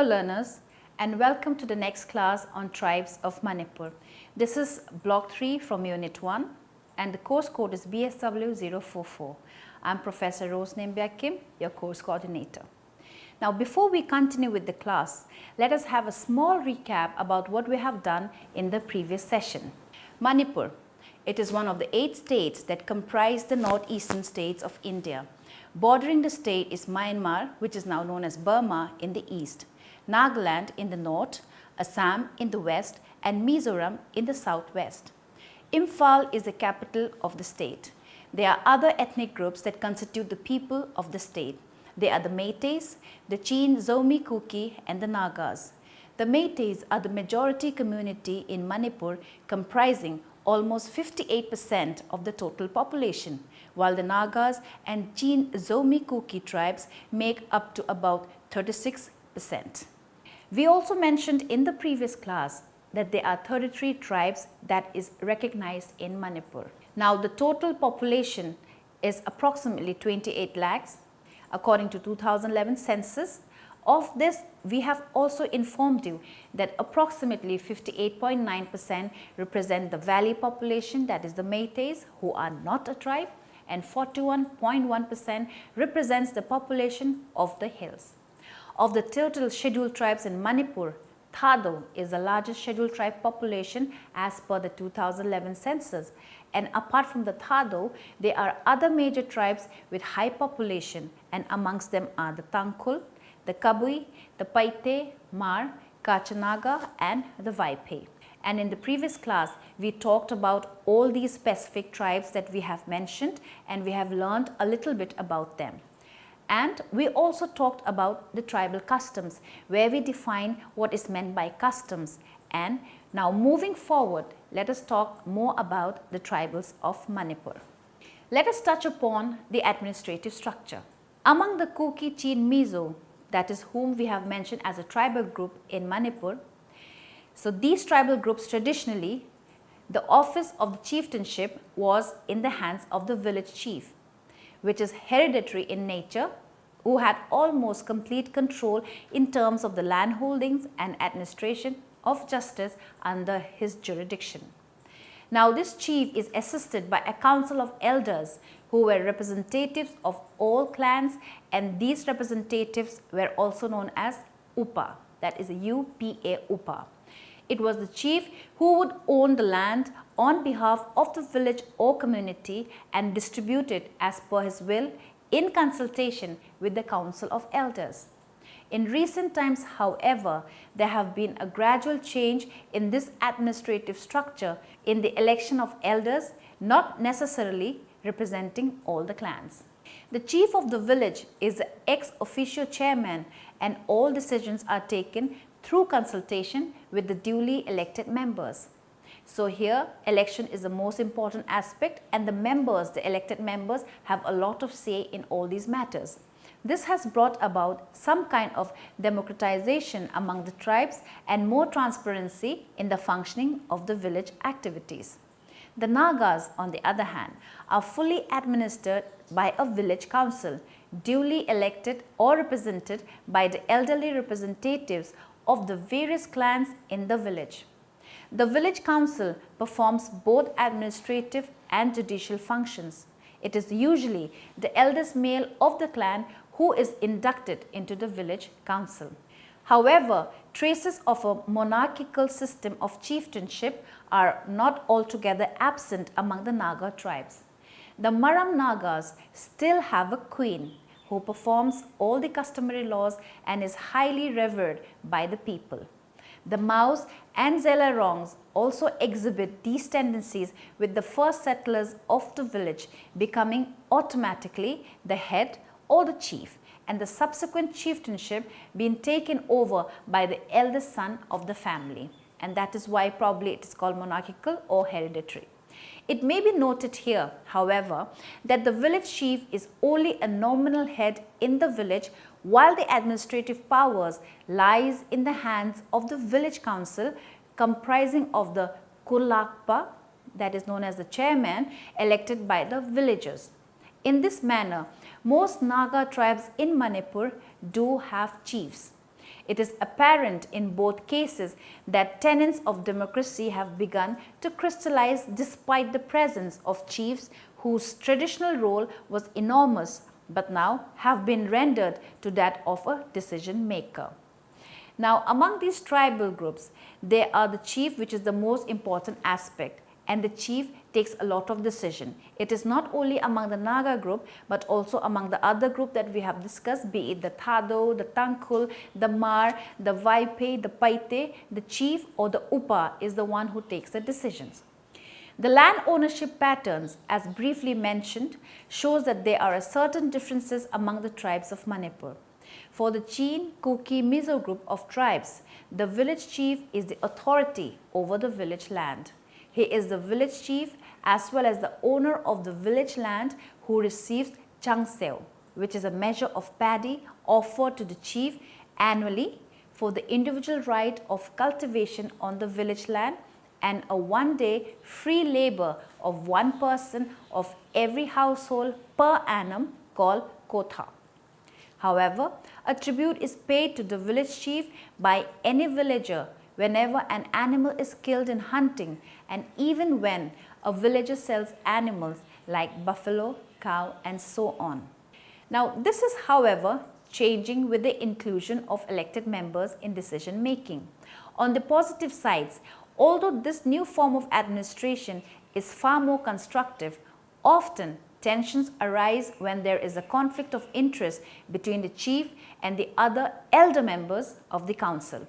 Hello learners, and welcome to the next class on Tribes of Manipur. This is Block 3 from Unit 1 and the course code is BSW044. I am Professor Rose Nembia Kim, your course coordinator. Now before we continue with the class, let us have a small recap about what we have done in the previous session. Manipur. It is one of the 8 states that comprise the northeastern states of India. Bordering the state is Myanmar, which is now known as Burma, in the east, Nagaland in the north, Assam in the west, and Mizoram in the southwest. Imphal is the capital of the state. There are other ethnic groups that constitute the people of the state. They are the Meiteis, the Chin Zomi Kuki, and the Nagas. The Meiteis are the majority community in Manipur, comprising almost 58% of the total population, while the Nagas and Chin Zomi Kuki tribes make up to about 36%. We also mentioned in the previous class that there are 33 tribes that is recognized in Manipur. Now the total population is approximately 28 lakhs according to 2011 census. Of this, we have also informed you that approximately 58.9% represent the valley population, that is the Meiteis, who are not a tribe, and 41.1% represents the population of the hills. Of the total scheduled tribes in Manipur, Thado is the largest scheduled tribe population as per the 2011 census, and apart from the Thado, there are other major tribes with high population, and amongst them are the Tangkhul, the Kabui, the Paite, Mar, Kachanaga, and the Vaipe. And in the previous class, we talked about all these specific tribes that we have mentioned, and we have learned a little bit about them. And we also talked about the tribal customs, where we define what is meant by customs. And now moving forward, let us talk more about the tribals of Manipur. Let us touch upon the administrative structure. Among the Kuki Chin Mizo, that is whom we have mentioned as a tribal group in Manipur. So these tribal groups traditionally, the office of the chieftainship was in the hands of the village chief, which is hereditary in nature, who had almost complete control in terms of the land holdings and administration of justice under his jurisdiction. Now this chief is assisted by a council of elders who were representatives of all clans, and these representatives were also known as Upa, that is a UPA Upa. It was the chief who would own the land on behalf of the village or community and distribute it as per his will in consultation with the council of elders. In recent times, however, there have been a gradual change in this administrative structure in the election of elders, not necessarily representing all the clans. The chief of the village is the ex officio chairman, and all decisions are taken through consultation with the duly elected members. So here, election is the most important aspect, and the members, the elected members, have a lot of say in all these matters. This has brought about some kind of democratization among the tribes and more transparency in the functioning of the village activities. The Nagas, on the other hand, are fully administered by a village council, duly elected or represented by the elderly representatives of the various clans in the village. The village council performs both administrative and judicial functions. It is usually the eldest male of the clan who is inducted into the village council. However, traces of a monarchical system of chieftainship are not altogether absent among the Naga tribes. The Maram Nagas still have a queen who performs all the customary laws and is highly revered by the people. The Maus and Zelarongs also exhibit these tendencies, with the first settlers of the village becoming automatically the head or the chief, and the subsequent chieftainship being taken over by the eldest son of the family, and that is why probably it is called monarchical or hereditary. It may be noted here, however, that the village chief is only a nominal head in the village, while the administrative powers lies in the hands of the village council, comprising of the Kulakpa, that is known as the chairman, elected by the villagers. In this manner, most Naga tribes in Manipur do have chiefs. It is apparent in both cases that tenets of democracy have begun to crystallize despite the presence of chiefs whose traditional role was enormous but now have been rendered to that of a decision maker. Now, among these tribal groups, there are the chief, which is the most important aspect, and the chief takes a lot of decision. It is not only among the Naga group, but also among the other group that we have discussed, be it the Thado, the Tangkhul, the Mar, the Vaipe, the Paite, the chief or the Upa is the one who takes the decisions. The land ownership patterns, as briefly mentioned, shows that there are certain differences among the tribes of Manipur. For the Chin, Kuki, Mizo group of tribes, the village chief is the authority over the village land. He is the village chief as well as the owner of the village land who receives changseo, which is a measure of paddy offered to the chief annually for the individual right of cultivation on the village land and a one-day free labor of one person of every household per annum called kotha. However, a tribute is paid to the village chief by any villager whenever an animal is killed in hunting and even when a villager sells animals like buffalo, cow and so on. Now, this is however changing with the inclusion of elected members in decision making. On the positive sides, although this new form of administration is far more constructive, often tensions arise when there is a conflict of interest between the chief and the other elder members of the council.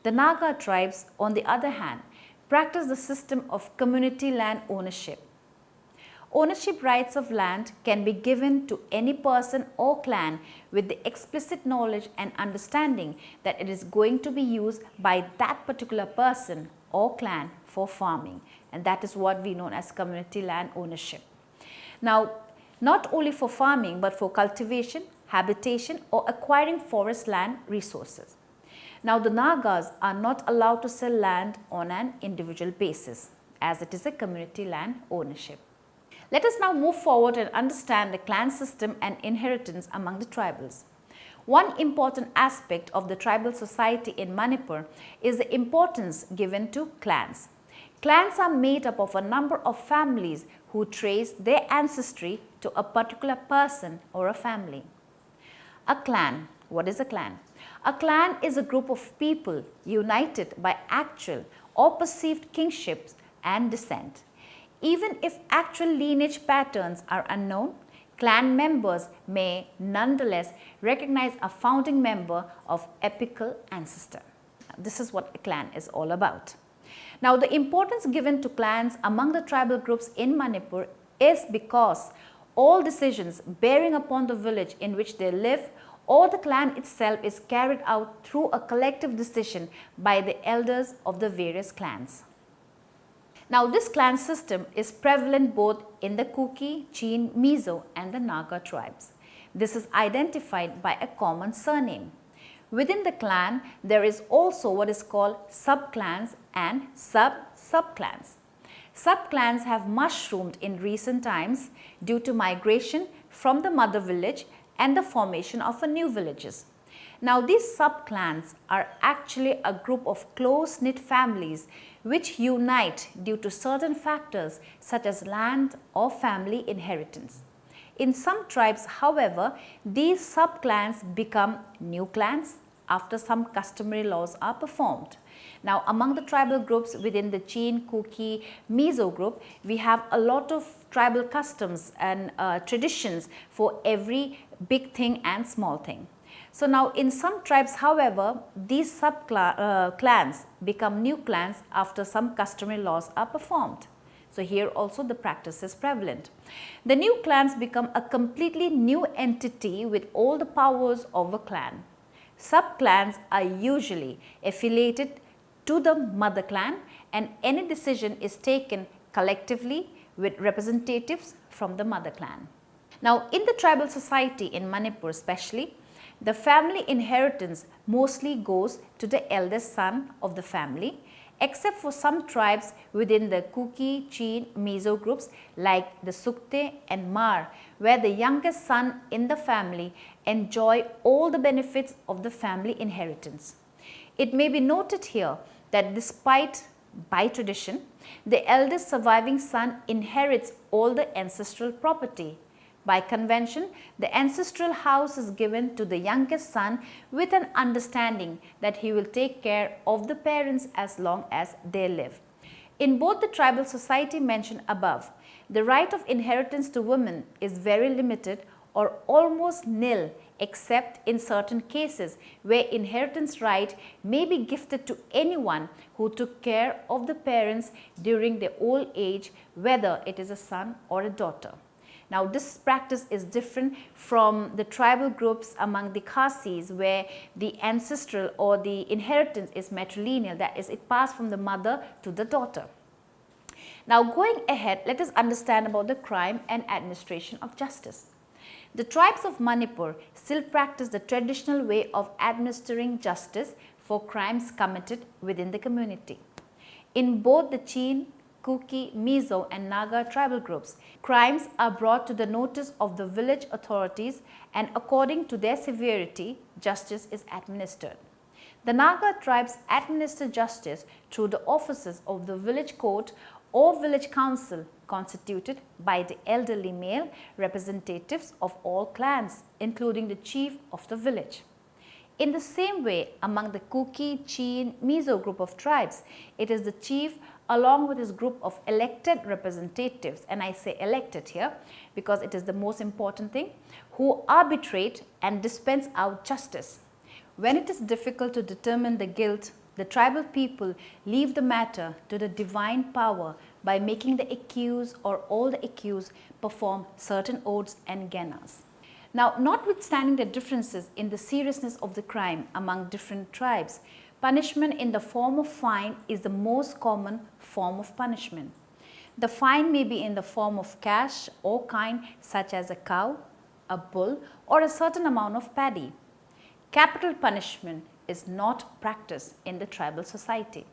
The Naga tribes, on the other hand, practice the system of community land ownership. Ownership rights of land can be given to any person or clan with the explicit knowledge and understanding that it is going to be used by that particular person or clan for farming, and that is what we know as community land ownership. Now, not only for farming but for cultivation, habitation or acquiring forest land resources. Now, the Nagas are not allowed to sell land on an individual basis as it is a community land ownership. Let us now move forward and understand the clan system and inheritance among the tribals. One important aspect of the tribal society in Manipur is the importance given to clans. Clans are made up of a number of families who trace their ancestry to a particular person or a family. A clan. What is a clan? A clan is a group of people united by actual or perceived kingships and descent. Even if actual lineage patterns are unknown, clan members may nonetheless recognize a founding member of epical ancestor. This is what a clan is all about. Now, the importance given to clans among the tribal groups in Manipur is because all decisions bearing upon the village in which they live or the clan itself is carried out through a collective decision by the elders of the various clans. Now, this clan system is prevalent both in the Kuki, Chin, Mizo and the Naga tribes. This is identified by a common surname. Within the clan, there is also what is called sub-clans and sub-sub-clans. Sub-clans have mushroomed in recent times due to migration from the mother village and the formation of new villages. Now, these sub-clans are actually a group of close-knit families which unite due to certain factors such as land or family inheritance. In some tribes, however, these sub-clans become new clans after some customary laws are performed. Now, among the tribal groups within the Chin, Kuki, Mizo group, we have a lot of tribal customs and traditions for every big thing and small thing. So now in some tribes, however, these sub-clans become new clans after some customary laws are performed. So here also the practice is prevalent. The new clans become a completely new entity with all the powers of a clan. Sub-clans are usually affiliated to the mother clan and any decision is taken collectively with representatives from the mother clan. Now in the tribal society in Manipur especially, the family inheritance mostly goes to the eldest son of the family except for some tribes within the Kuki, Chin, Mizo groups like the Sukte and Mar, where the youngest son in the family enjoy all the benefits of the family inheritance. It may be noted here that despite by tradition, the eldest surviving son inherits all the ancestral property. By convention, the ancestral house is given to the youngest son with an understanding that he will take care of the parents as long as they live. In both the tribal society mentioned above, the right of inheritance to women is very limited or almost nil, except in certain cases where inheritance right may be gifted to anyone who took care of the parents during their old age, whether it is a son or a daughter. Now, this practice is different from the tribal groups among the Khasis, where the ancestral or the inheritance is matrilineal, that is, it passed from the mother to the daughter. Now, going ahead, let us understand about the crime and administration of justice. The tribes of Manipur still practice the traditional way of administering justice for crimes committed within the community. In both the Chin, Kuki, Mizo and Naga tribal groups, crimes are brought to the notice of the village authorities, and according to their severity, justice is administered. The Naga tribes administer justice through the offices of the village court or village council, constituted by the elderly male representatives of all clans, including the chief of the village. In the same way, among the Kuki, Chin, Mizo group of tribes, it is the chief along with his group of elected representatives, and I say elected here because it is the most important thing, who arbitrate and dispense out justice. When it is difficult to determine the guilt, the tribal people leave the matter to the divine power by making the accused or all the accused perform certain oaths and genas. Now, notwithstanding the differences in the seriousness of the crime among different tribes, punishment in the form of fine is the most common form of punishment. The fine may be in the form of cash or kind, such as a cow, a bull, or a certain amount of paddy. Capital punishment is not practiced in the tribal society.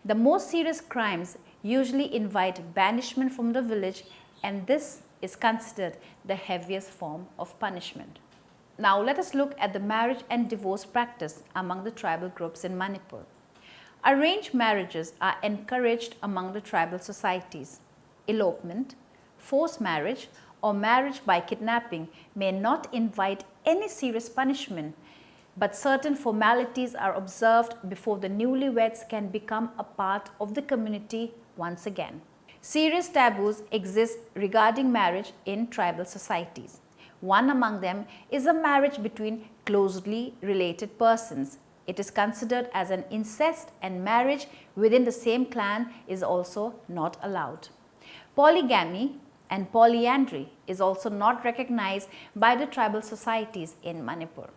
The most serious crimes usually invite banishment from the village, and this is considered the heaviest form of punishment. Now, let us look at the marriage and divorce practice among the tribal groups in Manipur. Arranged marriages are encouraged among the tribal societies. Elopement, forced marriage, or marriage by kidnapping may not invite any serious punishment, but certain formalities are observed before the newlyweds can become a part of the community once again. Serious taboos exist regarding marriage in tribal societies. One among them is a marriage between closely related persons. It is considered as an incest, and marriage within the same clan is also not allowed. Polygamy and polyandry is also not recognized by the tribal societies in Manipur.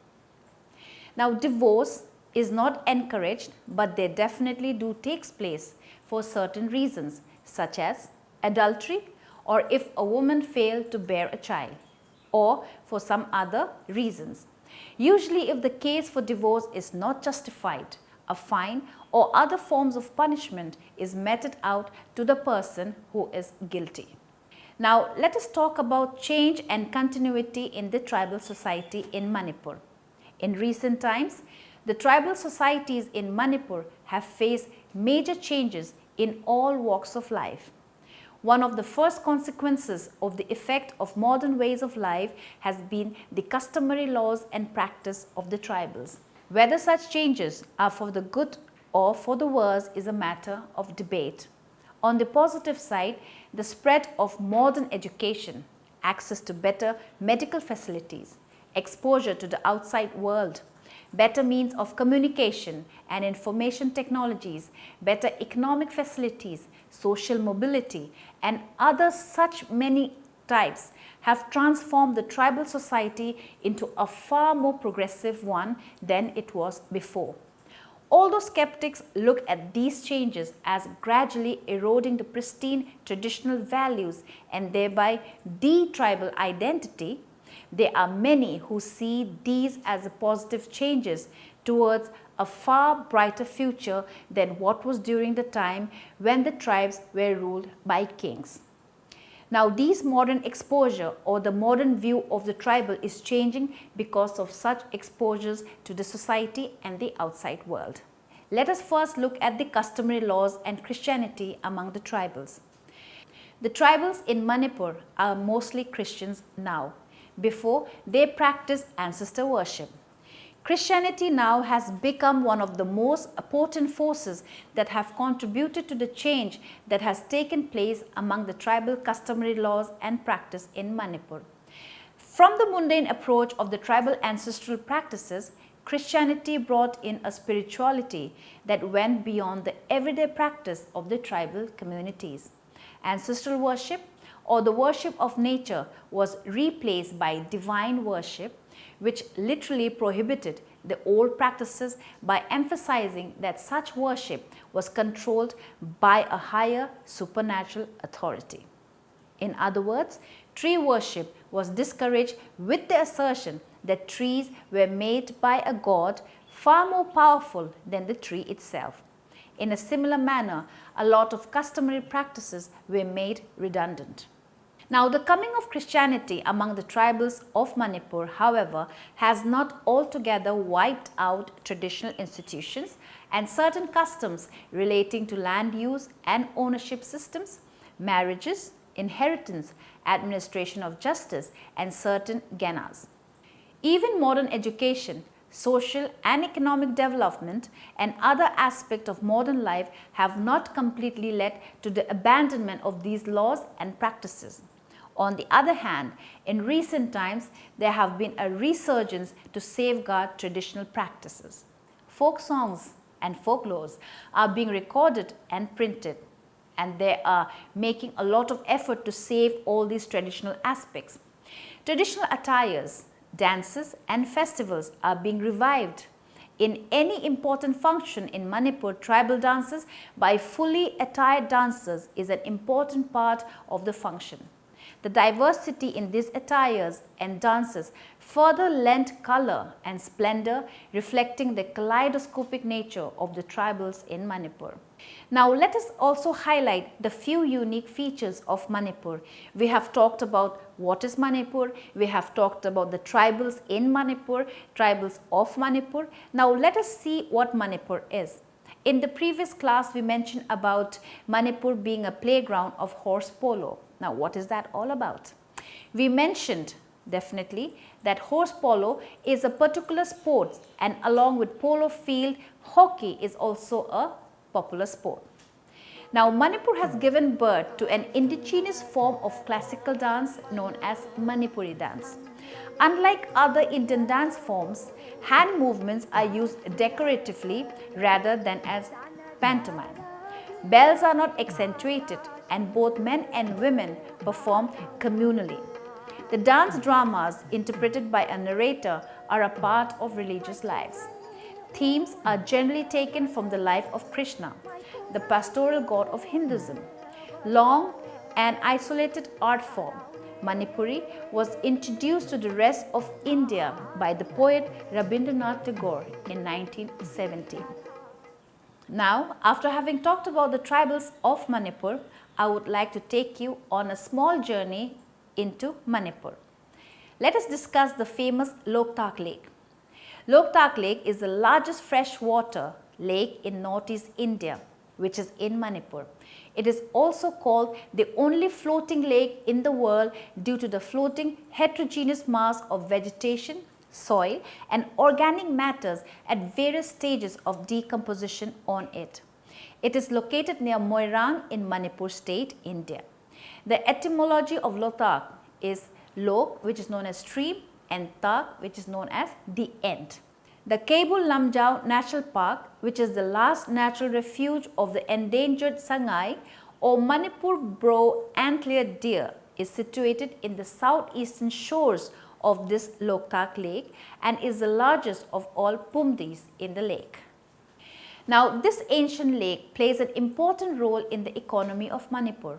Now, divorce is not encouraged, but they definitely do take place for certain reasons, such as adultery, or if a woman failed to bear a child, or for some other reasons. Usually, if the case for divorce is not justified, a fine or other forms of punishment is meted out to the person who is guilty. Now, let us talk about change and continuity in the tribal society in Manipur. In recent times, the tribal societies in Manipur have faced major changes in all walks of life. One of the first consequences of the effect of modern ways of life has been the customary laws and practice of the tribals. Whether such changes are for the good or for the worse is a matter of debate. On the positive side, the spread of modern education, access to better medical facilities, exposure to the outside world, better means of communication and information technologies, better economic facilities, social mobility, and other such many types have transformed the tribal society into a far more progressive one than it was before. Although skeptics look at these changes as gradually eroding the pristine traditional values and thereby de-tribal identity, there are many who see these as positive changes towards a far brighter future than what was during the time when the tribes were ruled by kings. Now, these modern exposure or the modern view of the tribal is changing because of such exposures to the society and the outside world. Let us first look at the customary laws and Christianity among the tribals. The tribals in Manipur are mostly Christians now. Before, they practiced ancestor worship. Christianity now has become one of the most potent forces that have contributed to the change that has taken place among the tribal customary laws and practice in Manipur. From the mundane approach of the tribal ancestral practices, Christianity brought in a spirituality that went beyond the everyday practice of the tribal communities. Ancestral worship or the worship of nature was replaced by divine worship, which literally prohibited the old practices by emphasizing that such worship was controlled by a higher supernatural authority. In other words, tree worship was discouraged with the assertion that trees were made by a god far more powerful than the tree itself. In a similar manner, a lot of customary practices were made redundant. Now, the coming of Christianity among the tribals of Manipur, however, has not altogether wiped out traditional institutions and certain customs relating to land use and ownership systems, marriages, inheritance, administration of justice, and certain gyanas. Even modern education, social and economic development, and other aspects of modern life have not completely led to the abandonment of these laws and practices. On the other hand, in recent times, there have been a resurgence to safeguard traditional practices. Folk songs and folklores are being recorded and printed, and they are making a lot of effort to save all these traditional aspects. Traditional attires, dances and festivals are being revived. In any important function in Manipur, tribal dances by fully attired dancers is an important part of the function. The diversity in these attires and dances further lent color and splendor, reflecting the kaleidoscopic nature of the tribals in Manipur. Now, let us also highlight the few unique features of Manipur. We have talked about what is Manipur, we have talked about the tribals in Manipur, tribals of Manipur. Now, let us see what Manipur is. In the previous class, we mentioned about Manipur being a playground of horse polo. Now, what is that all about? We mentioned definitely that horse polo is a particular sport, and along with polo field, hockey is also a popular sport. Now, Manipur has given birth to an indigenous form of classical dance known as Manipuri dance. Unlike other Indian dance forms, hand movements are used decoratively rather than as pantomime. Bells are not accentuated, and both men and women perform communally. The dance dramas interpreted by a narrator are a part of religious lives. Themes are generally taken from the life of Krishna, the pastoral god of Hinduism. Long and isolated art form, Manipuri was introduced to the rest of India by the poet Rabindranath Tagore in 1917. Now, after having talked about the tribals of Manipur, I would like to take you on a small journey into Manipur. Let us discuss the famous Loktak Lake. Loktak Lake is the largest freshwater lake in northeast India, which is in Manipur. It is also called the only floating lake in the world due to the floating heterogeneous mass of vegetation, soil, and organic matters at various stages of decomposition on it. It is located near Moirang in Manipur state, India. The etymology of Loktak is Lok, which is known as stream, and Tak, which is known as the end. The Keibul Lamjau National Park, which is the last natural refuge of the endangered Sangai or Manipur Brow antlered deer, is situated in the southeastern shores of this Loktak Lake and is the largest of all pumdis in the lake. Now, this ancient lake plays an important role in the economy of Manipur.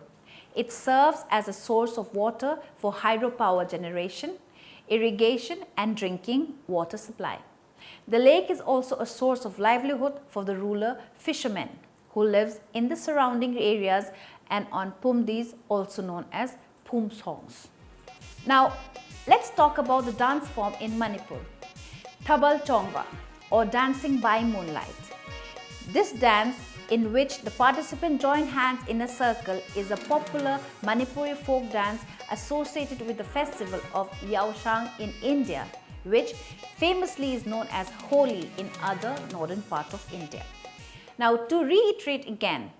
It serves as a source of water for hydropower generation, irrigation and drinking water supply. The lake is also a source of livelihood for the rural fishermen who lives in the surrounding areas and on Pumdis, also known as Phumsongs. Now, let's talk about the dance form in Manipur, Thabal Chongwa or dancing by moonlight. This dance, in which the participants join hands in a circle, is a popular Manipuri folk dance associated with the festival of Yaoshang in India, which famously is known as Holi in other northern part of India. Now, to reiterate again,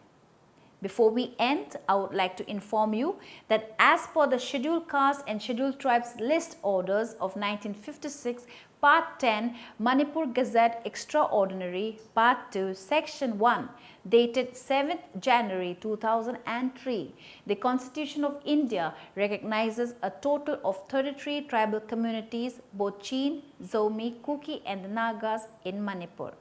before we end, I would like to inform you that as per the Scheduled Castes and Scheduled Tribes List Orders of 1956, Part 10, Manipur Gazette Extraordinary, Part 2, Section 1, dated 7th January 2003, the Constitution of India recognizes a total of 33 tribal communities, both Chin, Zomi, Kuki and the Nagas in Manipur.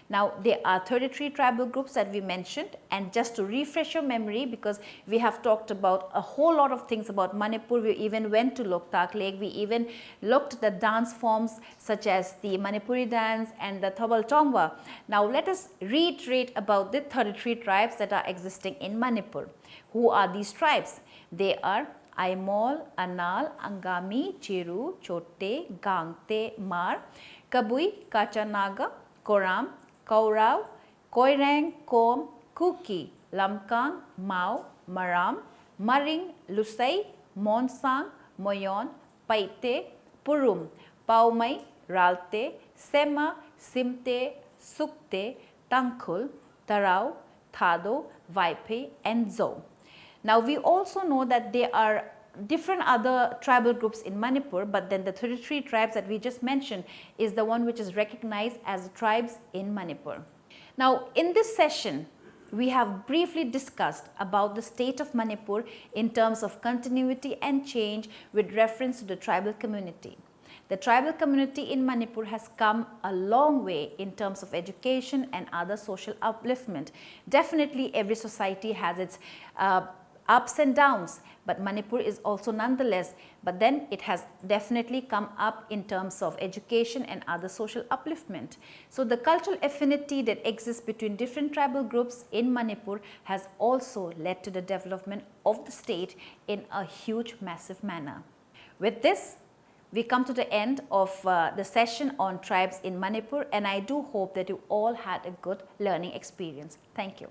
Now, there are 33 tribal groups that we mentioned, and just to refresh your memory, because we have talked about a whole lot of things about Manipur, we even went to Loktak Lake, we even looked at the dance forms such as the Manipuri dance and the Thabal Chongwa. Now, let us reiterate about the 33 tribes that are existing in Manipur. Who are these tribes? They are Aimol, Anal, Angami, Chiru, Chotte, Gangte, Mar, Kabui, Kachanaga, Koram, Kaurau, Koirang, Kom, Kuki, Lamkang, Mao, Maram, Maring, Lusai, Monsang, Moyon, Paite, Purum, Paumai, Ralte, Sema, Simte, Sukte, Tangkhul, Tarau, Thado, Vaipe and Zo. Now, we also know that there are different other tribal groups in Manipur, but then the 33 tribes that we just mentioned is the one which is recognized as the tribes in Manipur. Now, in this session, we have briefly discussed about the state of Manipur in terms of continuity and change with reference to the tribal community. The tribal community in Manipur has come a long way in terms of education and other social upliftment. Definitely, every society has its ups and downs, but Manipur is also nonetheless, but then it has definitely come up in terms of education and other social upliftment. So the cultural affinity that exists between different tribal groups in Manipur has also led to the development of the state in a huge, massive manner. With this, we come to the end of the session on tribes in Manipur, and I do hope that you all had a good learning experience. Thank you.